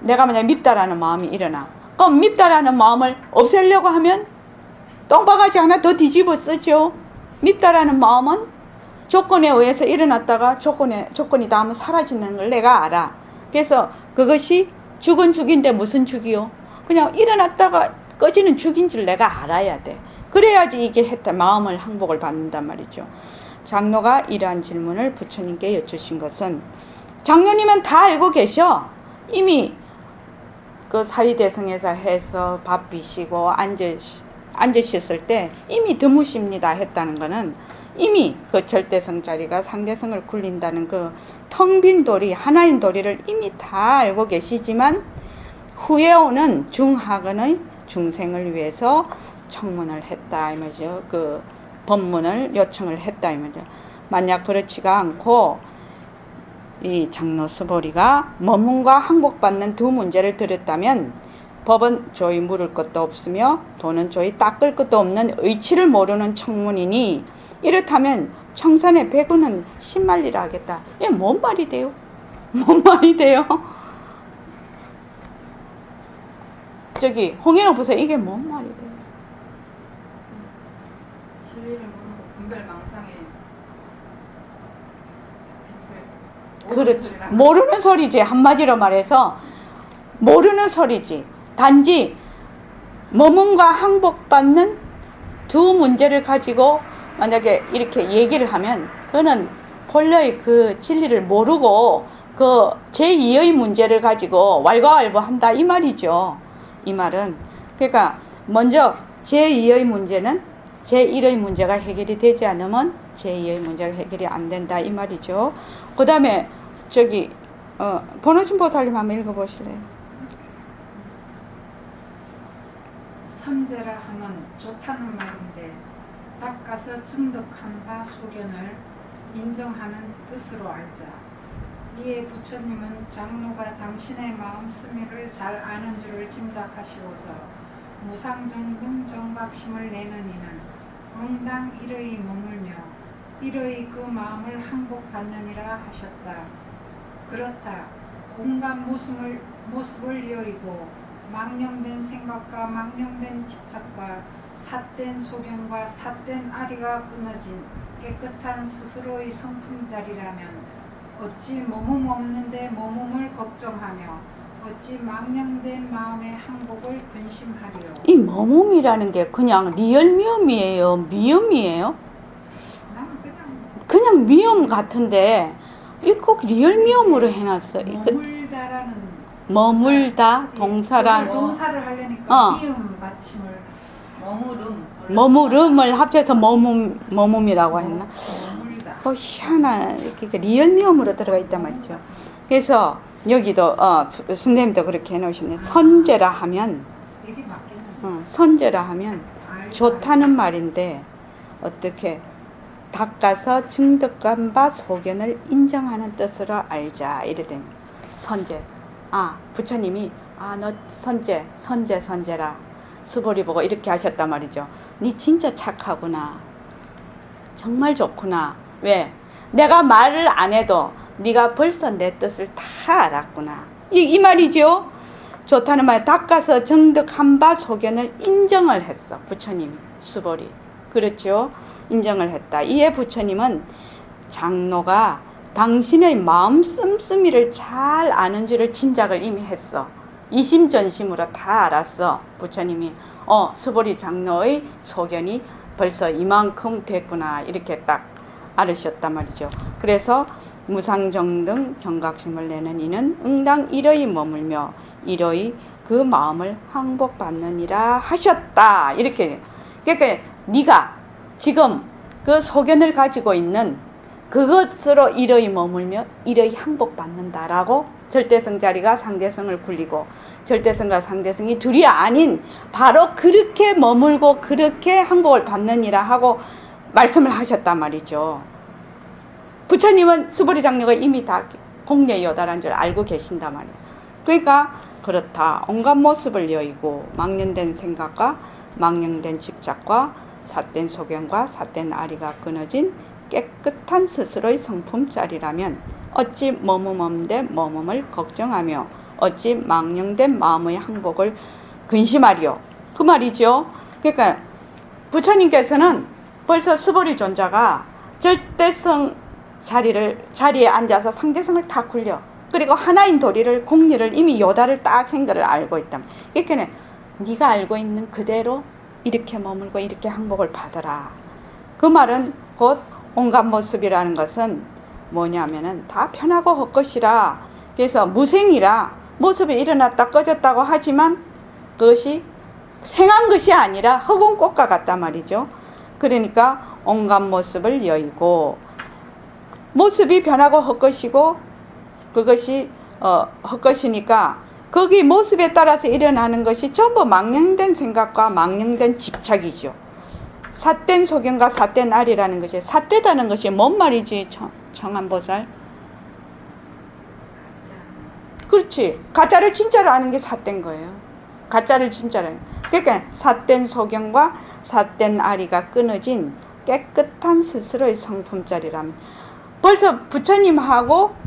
[SPEAKER 1] 내가 만약 밉다라는 마음이 일어나. 그럼 밉다라는 마음을 없애려고 하면 똥바가지 하나 더 뒤집어 쓰죠. 밉다라는 마음은 조건에 의해서 일어났다가 조건이 닿으면 사라지는 걸 내가 알아. 그래서 그것이 죽은 죽인데 무슨 죽이요? 그냥 일어났다가 꺼지는 죽인 줄 내가 알아야 돼. 그래야지 이게 마음을 항복을 받는단 말이죠. 장로가 이러한 질문을 부처님께 여쭈신 것은 장로님은 다 알고 계셔. 이미 그 사위대성에서 해서 밥 비시고 앉으셨을 때 이미 드무십니다 했다는 거는 이미 그 절대성 자리가 상대성을 굴린다는 그 텅 빈 도리, 하나인 도리를 이미 다 알고 계시지만 후에 오는 중하근의 중생을 위해서 청문을 했다 이 말이죠. 그 법문을 요청을 했다 이 말이죠. 만약 그렇지가 않고 이 장로 수보리가 머문과 항복받는 두 문제를 들었다면 법은 조이 물을 것도 없으며 돈은 조이 닦을 것도 없는 의치를 모르는 청문이니 이렇다면 청산의 배구는 신말리라 하겠다. 이게 뭔 말이 돼요? 뭔 말이 돼요? 저기 홍현옥 보세요. 이게 뭔 말이 돼요?
[SPEAKER 2] 진리를 모르고 분별망상에
[SPEAKER 1] 그렇지. 모르는 소리지. 한마디로 말해서 모르는 소리지. 단지 머문과 항복받는 두 문제를 가지고 만약에 이렇게 얘기를 하면 그거는 본래의 그 진리를 모르고 그 제2의 문제를 가지고 왈가왈부한다 이 말이죠. 이 말은 그러니까 먼저 제2의 문제는 제1의 문제가 해결이 되지 않으면 제2의 문제가 해결이 안 된다 이 말이죠. 그 다음에 저기 번호신 보살님 한번 읽어보실래요?
[SPEAKER 4] 선제라 하면 좋다는 말인데 닦아서 증득한 바 소견을 인정하는 뜻으로 알자. 이에 부처님은 장로가 당신의 마음 스미를 잘 아는 줄을 짐작하시고서 무상정등 정각심을 내는 이는 응당 일의 머물며 일의 그 마음을 항복받느니라 하셨다. 그렇다. 온갖 모습을 여의고 망령된 생각과 망령된 집착과 삿된 소견과 삿된 아리가 끊어진 깨끗한 스스로의 성품자리라면 어찌 머문 없는데 머문을 걱정하며 어찌 망령된 마음의 항복을 근심하리요.
[SPEAKER 1] 이 머문이라는 게 그냥 리얼 미음이에요? 미음이에요? 그냥 미음 같은데 이거 꼭 리얼 미음으로 해놨어.
[SPEAKER 4] 머물다라는
[SPEAKER 1] 머물다 동사란
[SPEAKER 4] 동사를 하려니까 미음 받침을
[SPEAKER 1] 머무름을 합쳐서 머문이라고 했나?
[SPEAKER 4] 머물다.
[SPEAKER 1] 희한한 이렇게 리얼 미음으로 들어가 있단 말이죠. 그래서 여기도 선생님도 그렇게 해놓으셨네. 선제라 하면
[SPEAKER 4] 이게 맞겠네.
[SPEAKER 1] 선제라 하면 좋다는 말인데 어떻게 닦아서 증득한 바 소견을 인정하는 뜻으로 알자 이래 됩니다. 선제. 부처님이 너 선제라 수보리 보고 이렇게 하셨단 말이죠. 니 진짜 착하구나. 정말 좋구나. 왜? 내가 말을 안 해도 네가 벌써 내 뜻을 다 알았구나. 이 말이죠. 좋다는 말 닦아서 증득한 바 소견을 인정을 했어. 부처님이 수보리. 그렇죠. 인정을 했다. 이에 부처님은 장로가 당신의 마음 씀씀이를 잘 아는 줄을 짐작을 이미 했어. 이심전심으로 다 알았어. 부처님이 수보리 장로의 소견이 벌써 이만큼 됐구나 이렇게 딱 알으셨단 말이죠. 그래서 무상정등 정각심을 내는 이는 응당 일의 머물며 일의 그 마음을 항복받느니라 하셨다. 이렇게. 그러니까 네가 지금 그 소견을 가지고 있는 그것으로 일의 머물며 일의 항복받는다라고 절대성 자리가 상대성을 굴리고 절대성과 상대성이 둘이 아닌 바로 그렇게 머물고 그렇게 항복을 받느니라 하고 말씀을 하셨단 말이죠. 부처님은 수보리 장로가 이미 다 공례 요다란 줄 알고 계신단 말이에요. 그러니까 그렇다. 온갖 모습을 여의고 망령된 생각과 망령된 집착과 삿된 소견과 삿된 아리가 끊어진 깨끗한 스스로의 성품짜리라면 어찌 머문 없는데 머문을 걱정하며 어찌 망령된 마음의 항복을 근심하리요. 그 말이죠. 그러니까 부처님께서는 벌써 수보리 존자가 절대성 자리에 앉아서 상대성을 다 굴려. 그리고 하나인 도리를 공리를 이미 요다를 딱 한 거를 알고 있다. 그러니까 네가 알고 있는 그대로 이렇게 머물고 이렇게 항복을 받아라. 그 말은 곧 온갖 모습이라는 것은 뭐냐면은 다 편하고 헛것이라. 그래서 무생이라 모습이 일어났다 꺼졌다고 하지만 그것이 생한 것이 아니라 흑운 꽃과 같단 말이죠. 그러니까 온갖 모습을 여의고 모습이 변하고 헛것이고 그것이 헛것이니까 거기 모습에 따라서 일어나는 것이 전부 망령된 생각과 망령된 집착이죠. 삿된 소견과 삿된 알이라는 것이 삿되다는 것이 뭔 말이지 청한보살? 그렇지. 가짜를 진짜로 아는 게 삿된 거예요. 가짜를 진짜로. 그러니까 삿된 소견과 삿된 아리가 끊어진 깨끗한 스스로의 성품짜리라면 벌써 부처님하고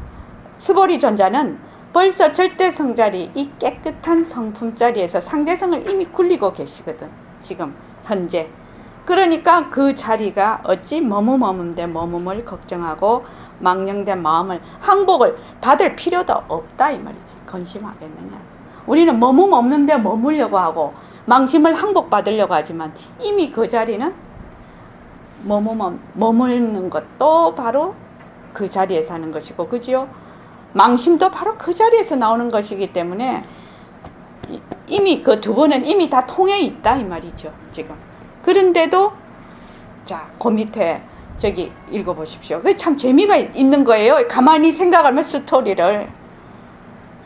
[SPEAKER 1] 스보리 존자는 벌써 절대성자리 이 깨끗한 성품자리에서 상대성을 이미 굴리고 계시거든. 지금 현재. 그러니까 그 자리가 어찌 머뭇머뭇데 머뭇을 걱정하고 망령된 마음을 항복을 받을 필요도 없다 이 말이지. 건심하겠느냐. 우리는 머뭇 없는데 머물려고 하고 망심을 항복받으려고 하지만 이미 그 자리는 머무는 것도 바로 그 자리에서 하는 것이고 그지요? 망심도 바로 그 자리에서 나오는 것이기 때문에 이미 그 두 번은 이미 다 통해 있다 이 말이죠. 지금. 그런데도 자, 그 밑에 저기 읽어보십시오. 그게 참 재미가 있는 거예요. 가만히 생각하면 스토리를.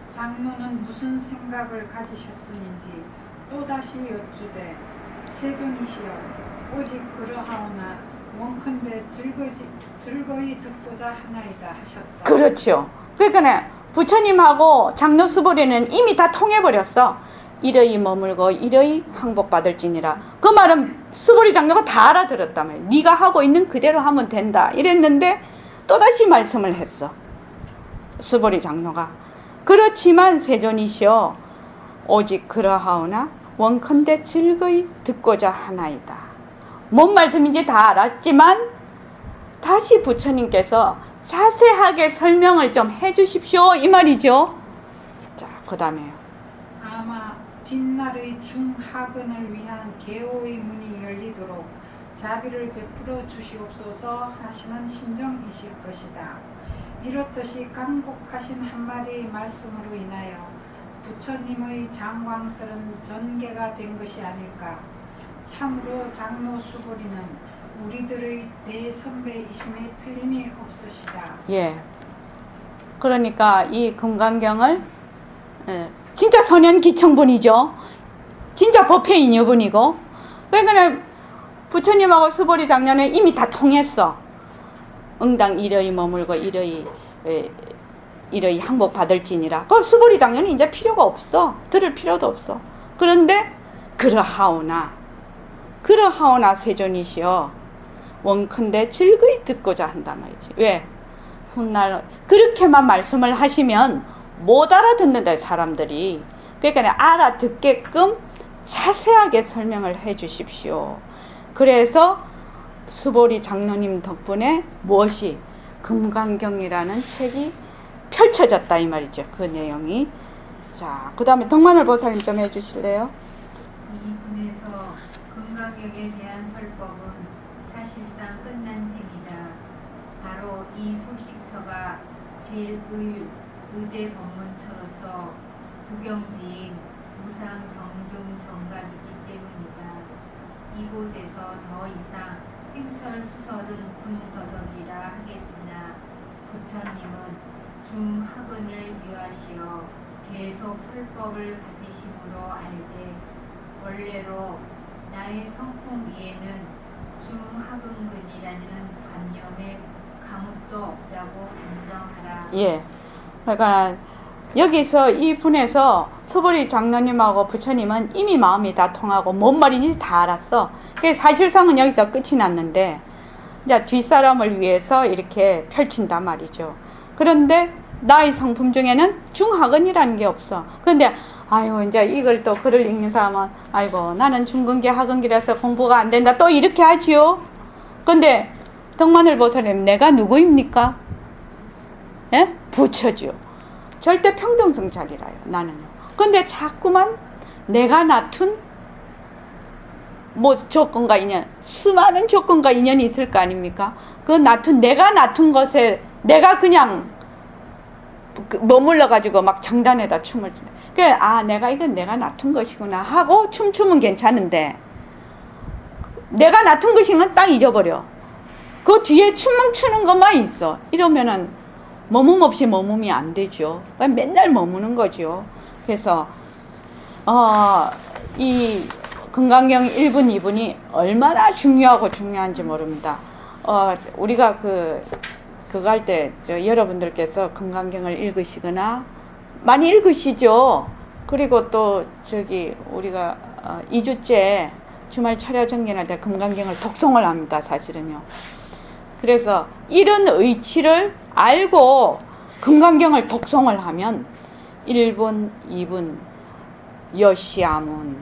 [SPEAKER 4] 장로는 무슨 생각을 가지셨음인지 또다시 여쭈되 세존이시여 오직 그러하오나 원컨대 즐거이 듣고자 하나이다 하셨다.
[SPEAKER 1] 그렇죠. 그러니까 부처님하고 장로 수보리는 이미 다 통해버렸어. 이러이 머물고 이러이 항복받을지니라. 그 말은 수보리 장로가 다 알아들었다며. 네가 하고 있는 그대로 하면 된다 이랬는데 또다시 말씀을 했어. 수보리 장로가. 그렇지만 세존이시여 오직 그러하오나 원컨대 즐거이 듣고자 하나이다. 뭔 말씀인지 다 알았지만 다시 부처님께서 자세하게 설명을 좀 해주십시오 이 말이죠. 자, 그 다음에요.
[SPEAKER 4] 아마 뒷날의 중하근을 위한 계호의 문이 열리도록 자비를 베풀어 주시옵소서 하시는 심정이실 것이다. 이렇듯이 간곡하신 한마디의 말씀으로 인하여 부처님의 장광설은 전개가 된 것이 아닐까. 참으로 장로 수보리는 우리들의 대선배이심에 틀림이 없으시다.
[SPEAKER 1] 예. 그러니까 이 금강경을 진짜 선현기청분이죠. 진짜 법회인유분이고. 그러니까 부처님하고 수보리 장녀는 이미 다 통했어. 응당 이러이 머물고 이러이 항복 받을지니라. 그 수보리 장녀는 이제 필요가 없어. 들을 필요도 없어. 그런데 그러하오나 세존이시여 원컨대 즐거이 듣고자 한단 말이지. 왜? 훗날 그렇게만 말씀을 하시면 못 알아듣는다 사람들이. 그러니까 알아듣게끔 자세하게 설명을 해 주십시오. 그래서 수보리 장로님 덕분에 무엇이 금강경이라는 책이 펼쳐졌다 이 말이죠. 그 내용이. 자, 그 다음에 덕만월 보살님 좀 해주실래요?
[SPEAKER 2] 이 분에서 금강경에 대한 설법은 사실상 끝난 셈이다. 바로 이 소식처가 제1의제 법문처로서 구경지인 무상 정등 정각이기 때문이다. 이곳에서 더 이상 행설수설은 군더더기라 하겠으나 부처님은 중하근을 유하시어 계속 설법을 가지심으로 알되 원래로 나의 성품 위에는 중하근근이라는 관념에 가뭇도 없다고 인정하라.
[SPEAKER 1] 예. 그러니까 여기서 이 분에서 서보리 장로님하고 부처님은 이미 마음이 다 통하고 뭔 말인지 다 알았어. 그래서 사실상은 여기서 끝이 났는데 이제 뒷사람을 위해서 이렇게 펼친단 말이죠. 그런데 나의 성품 중에는 중하근이라는 게 없어. 그런데 아이고 이제 이걸 또 글을 읽는 사람은 아이고 나는 중근계 하근기라서 공부가 안 된다 또 이렇게 하지요. 근데 덕만을 보살님 내가 누구입니까? 예? 부처죠. 절대 평등성 자리라요 나는요. 근데 자꾸만 내가 낳둔 뭐 조건과 인연, 수많은 조건과 인연이 있을 거 아닙니까? 그 내가 낳둔 것에 내가 그냥 머물러 가지고 막 장단에다 춤을 추네. 그러니까 내가 이건 내가 낳둔 것이구나 하고 춤추면 괜찮은데 내가 낳둔 것인 건 딱 잊어버려. 그 뒤에 춤을 추는 것만 있어. 이러면은 머문 없이 머문이 안 되죠. 맨날 머무는 거죠. 그래서 이 금강경 1분 2분이 얼마나 중요하고 중요한지 모릅니다. 우리가 그거 할 때 여러분들께서 금강경을 읽으시거나 많이 읽으시죠. 그리고 또 우리가 2주째 주말 철야 정진할 때 금강경을 독송을 합니다. 사실은요. 그래서 이런 의치를 알고 금강경을 독송을 하면 1분, 2분 여시아문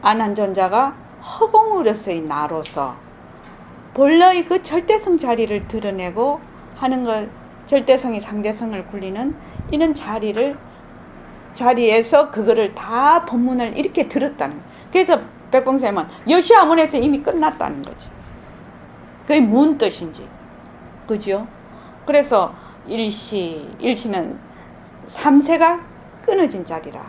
[SPEAKER 1] 안한존자가 허공으로서의 나로서 본래의 그 절대성 자리를 드러내고 하는 것, 절대성이 상대성을 굴리는 이런 자리에서 그거를 다 본문을 이렇게 들었다는 거예요. 그래서 백봉사님은 여시아문에서 이미 끝났다는 거지. 그게 뭔 뜻인지. 그죠? 그래서 일시는 3세가 끊어진 자리라.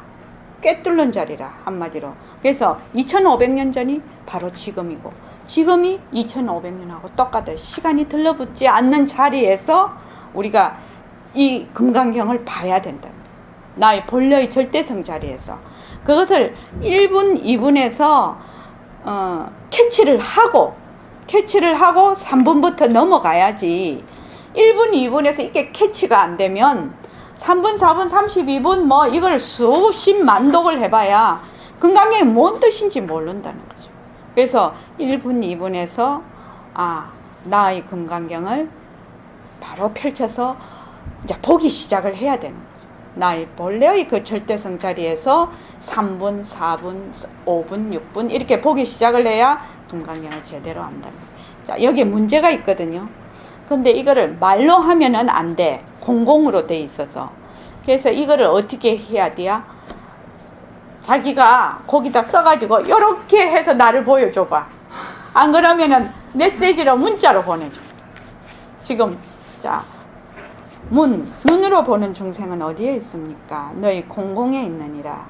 [SPEAKER 1] 꿰뚫는 자리라. 한마디로. 그래서 2500년 전이 바로 지금이고 지금이 2500년하고 똑같아요. 시간이 들러붙지 않는 자리에서 우리가 이 금강경을 봐야 된다. 나의 본래의 절대성 자리에서. 그것을 1분, 2분에서 캐치를 하고 3분부터 넘어가야지. 1분, 2분에서 이게 캐치가 안 되면 3분, 4분, 32분 뭐 이걸 수십만 독을 해봐야 금강경이 뭔 뜻인지 모른다는 거죠. 그래서 1분, 2분에서 나의 금강경을 바로 펼쳐서 이제 보기 시작을 해야 되는 거죠. 나의 본래의 그 절대성 자리에서 3분, 4분, 5분, 6분 이렇게 보기 시작을 해야 금강경을 제대로 한다는 거예요. 자, 여기에 문제가 있거든요. 근데 이거를 말로 하면은 안 돼. 공공으로 돼 있어서. 그래서 이거를 어떻게 해야 돼요? 자기가 거기다 써가지고 이렇게 해서 나를 보여줘봐. 안 그러면은 메시지로 문자로 보내줘. 지금 자 눈으로 보는 중생은 어디에 있습니까? 너희 공공에 있느니라.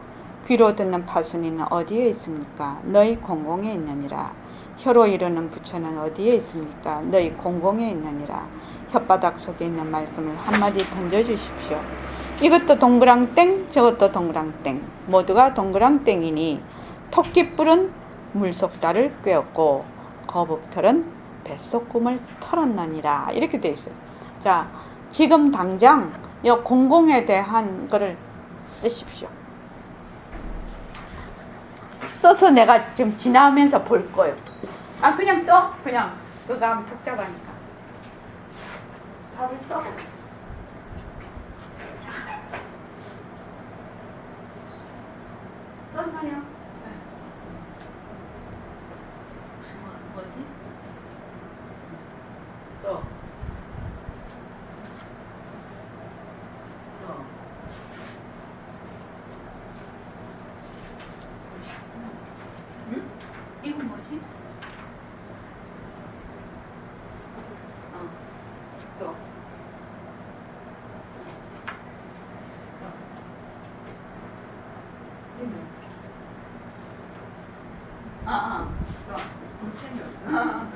[SPEAKER 1] 귀로 듣는 파순이는 어디에 있습니까? 너희 공공에 있느니라. 혀로 이르는 부처는 어디에 있습니까? 너희 공공에 있느니라. 혓바닥 속에 있는 말씀을 한마디 던져주십시오. 이것도 동그랑땡, 저것도 동그랑땡. 모두가 동그랑땡이니 토끼뿔은 물속달을 꿰었고 거북털은 뱃속꿈을 털었나니라. 이렇게 되어 있어요. 자, 지금 당장 이 공공에 대한 거를 쓰십시오. 써서 내가 지금 지나면서 볼 거예요. 그냥 써. 그냥 그거 하면 복잡하니까. 답을 써. 썼나요? 뭐지? 또. 응? 이건 뭐지? 또. 또. 볼펜이 없어.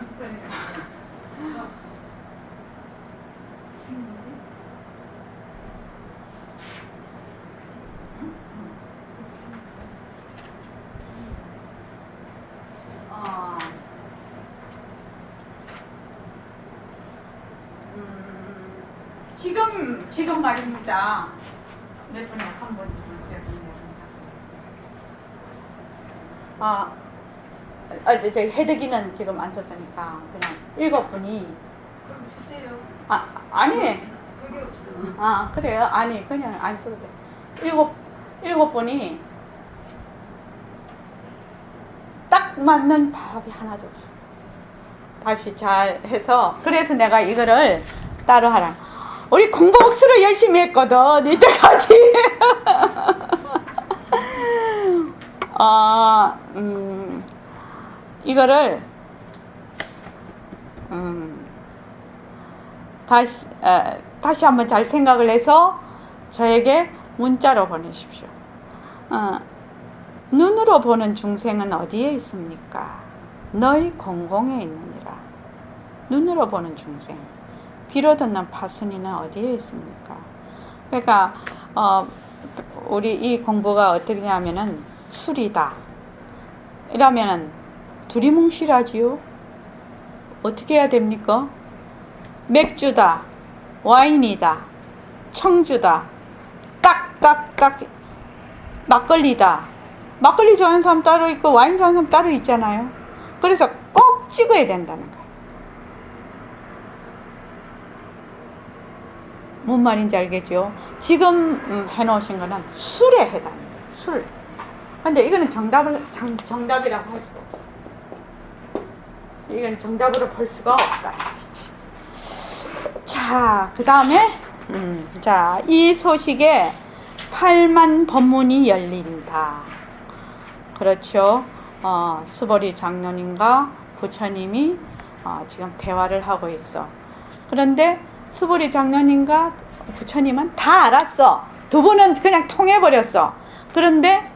[SPEAKER 1] 지금 말입니다. 몇 분에 한 번, 세 분에 저 해득이는 지금 안 썼으니까 그냥 7분이.
[SPEAKER 2] 그럼 주세요.
[SPEAKER 1] 아니.
[SPEAKER 2] 그게 없어.
[SPEAKER 1] 그래요? 아니, 그냥 안 써도 돼. 7분이 딱 맞는 밥이 하나도 없어. 다시 잘 해서, 그래서 내가 이거를 따로 하라. 우리 공부 억수로 열심히 했거든, 이때까지. 이거를, 다시 한번 잘 생각을 해서 저에게 문자로 보내십시오. 눈으로 보는 중생은 어디에 있습니까? 너희 공공에 있느니라. 눈으로 보는 중생. 귀로 듣는 파순이는 어디에 있습니까? 그러니까 우리 이 공부가 어떻게 하면은 술이다. 이러면은 두리뭉실하지요. 어떻게 해야 됩니까? 맥주다, 와인이다, 청주다, 딱 막걸리다. 막걸리 좋아하는 사람 따로 있고 와인 좋아하는 사람 따로 있잖아요. 그래서 꼭 찍어야 된다는 거예요. 뭔 말인지 알겠죠? 지금 해놓으신 거는 술에 해당합니다. 술. 근데 이거는 정답이라고 할 수가 없어. 이건 정답으로 볼 수가 없다. 자, 그 다음에 자, 이 소식에 8만 법문이 열린다. 그렇죠. 수보리 장로님과 부처님이 지금 대화를 하고 있어. 그런데 수보리 장로님과 부처님은 다 알았어. 두 분은 그냥 통해버렸어. 그런데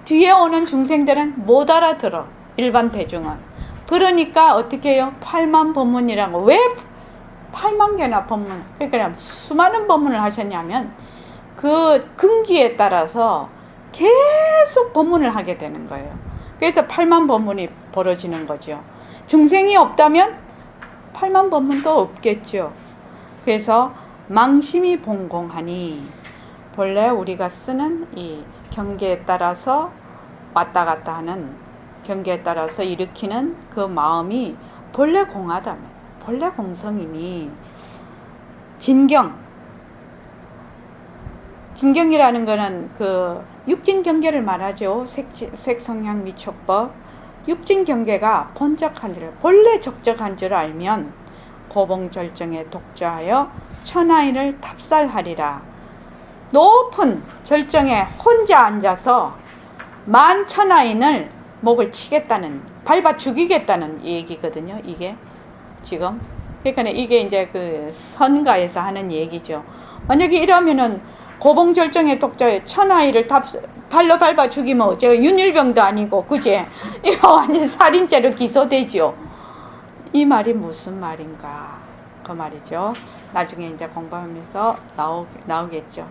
[SPEAKER 1] 뒤에 오는 중생들은 못 알아들어. 일반 대중은. 그러니까 어떻게 해요? 8만 법문이라고. 왜 8만 개나 법문? 그러니까 수많은 법문을 하셨냐면 그 근기에 따라서 계속 법문을 하게 되는 거예요. 그래서 8만 법문이 벌어지는 거죠. 중생이 없다면 8만 법문도 없겠죠. 그래서 망심이 봉공하니, 본래 우리가 쓰는 이 경계에 따라서 왔다 갔다 하는, 경계에 따라서 일으키는 그 마음이 본래 공하다면, 본래 공성이니, 진경이라는 거는 그 육진 경계를 말하죠. 색성향 미촉법. 육진 경계가 본적한 줄, 본래 적적한 줄 알면 고봉절정에 독자하여 천하인을 탑살하리라. 높은 절정에 혼자 앉아서 만천하인을 목을 치겠다는, 밟아 죽이겠다는 얘기거든요. 이게 지금. 그러니까 이게 이제 그 선가에서 하는 얘기죠. 만약에 이러면은 고봉절정의 독자에 천하인을 발로 밟아 죽이면 어째요? 윤일병도 아니고, 그제? 이거 완전 살인죄로 기소되죠. 이 말이 무슨 말인가? 그 말이죠. 나중에 이제 공부하면서 나오겠죠.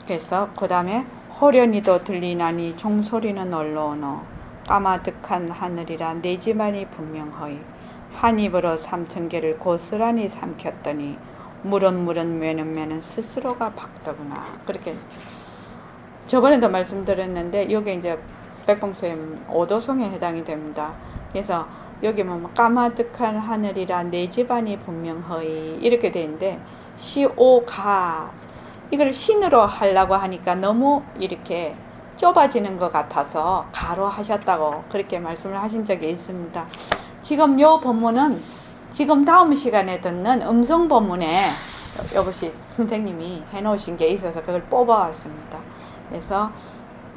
[SPEAKER 1] 그래서 그 다음에 호련히도 들리나니 종소리는 얼로오노 까마득한 하늘이라 내 집안이 분명허이 한 입으로 3,000개를 고스란히 삼켰더니 물은 매는 스스로가 박더구나. 그렇게 저번에도 말씀드렸는데 여기 이제 백봉쌤 오도송에 해당이 됩니다. 그래서 여기 뭐 까마득한 하늘이라 내 집안이 분명허이 이렇게 되는데 시오가 이걸 신으로 하려고 하니까 너무 이렇게 좁아지는 것 같아서 가로 하셨다고 그렇게 말씀을 하신 적이 있습니다. 지금 요 법문은 지금 다음 시간에 듣는 음성 법문에 이것이 선생님이 해놓으신 게 있어서 그걸 뽑아왔습니다. 그래서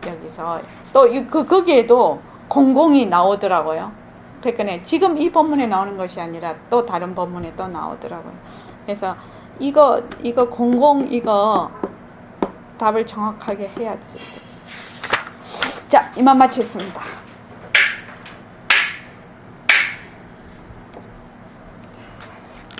[SPEAKER 1] 여기서 또 거기에도 공공이 나오더라고요. 그러니까 지금 이 법문에 나오는 것이 아니라 또 다른 법문에 또 나오더라고요. 그래서 이거 공공 이거 답을 정확하게 해야지. 자, 이만 마치겠습니다.